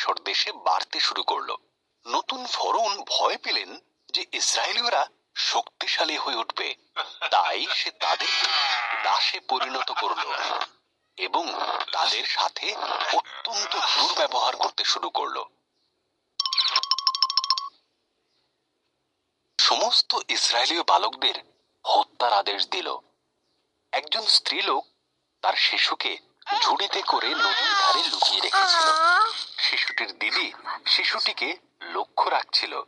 মিশর দেশে বাড়তে শুরু করল। নতুন ফরৌন ভয় পেলেন যে ইসরায়েলীয়রা শক্তিশালী হয়ে উঠবে, তাই সে তাদেরকে দাসে পরিণত করল এবং তাদের সাথে অত্যন্ত দুর্ব্যবহার করতে শুরু করল। সমস্ত ইসরায়েলীয় বালকদের হত্যার আদেশ দিল। একজন স্ত্রীলোক তার শিশুকে ঝুড়িতে করে নদীর ধারে লুকিয়ে রেখেছিল। শিশুটির দিদি শিশুটিকে লক্ষ্য রাখছিল।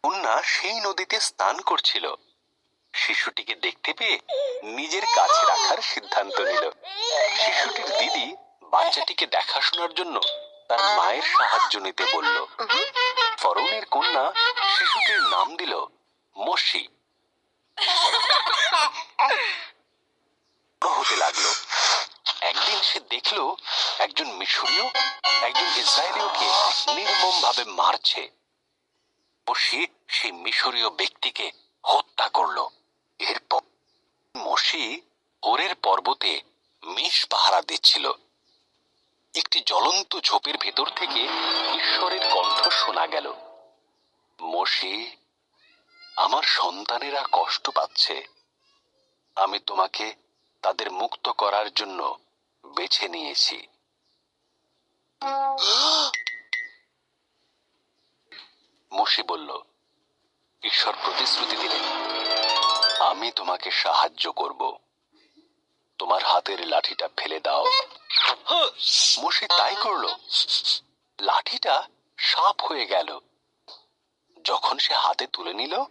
কন্যা সেই নদীতে স্নান করছিল। শিশুটিকে দেখতে পেয়ে নিজের কাছে রাখার সিদ্ধান্ত নিল। শিশুটির দিদি বাচ্চাটিকে দেখাশোনার জন্য তার মায়ের সাহায্য নিতে বলল। ফরৌনের কন্যা শিশুটির নাম দিল মোশি। হতে লাগলো। একদিন সে দেখল একজন মিশরীয় একজন ইসরায়েলীয়কে নির্মম ভাবে মারছে। মোশি সেই মিশরীয় ব্যক্তিকে হত্যা করলো। এরপর মোশি হোরের পর্বতে মেষ পাহারা দিচ্ছিল। একটি জ্বলন্ত ঝোপের ভেতর থেকে ঈশ্বরের কণ্ঠ শোনা গেল, মোশি, আমার সন্তানেরা কষ্ট পাচ্ছে। আমি তোমাকে তাদের মুক্ত করার জন্য বেছে নিয়েছি। মোশি বলল, ঈশ্বর প্রতিশ্রুতি দিলেন, আমি তোমাকে সাহায্য করব। তোমার হাতের লাঠিটা ফেলে দাও। মোশি তাই করল। লাঠিটা সাপ হয়ে গেল। যখন সে হাতে তুলে নিল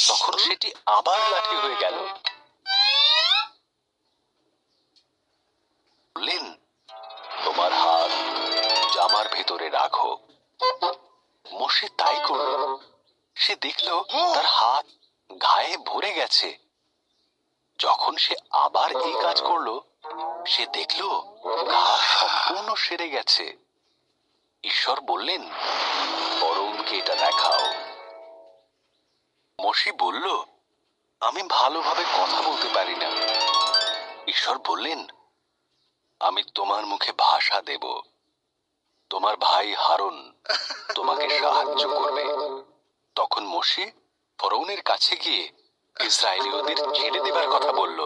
তখন সেটি আবার লাঠি হয়ে গেল। বললেন, তোমার হাত জামার ভেতরে রাখো। মোশি তাই করল। সে দেখল তার হাত ঘায়ে ভরে গেছে। যখন সে আবার এই কাজ করল সে দেখল ঘা সম্পূর্ণ সেরে গেছে। ঈশ্বর বললেন, ফরৌনকে এটা দেখাও। মোশি বলল, আমি ভালোভাবে কথা বলতে পারি না। ঈশ্বর বললেন, আমি তোমার মুখে ভাষা দেব। তোমার ভাই হারুন তোমাকে সাহায্য করবে। তখন মোশি ফরৌনের কাছে গিয়ে ইসরায়েলীয়দের ছেড়ে দেবার কথা বলল।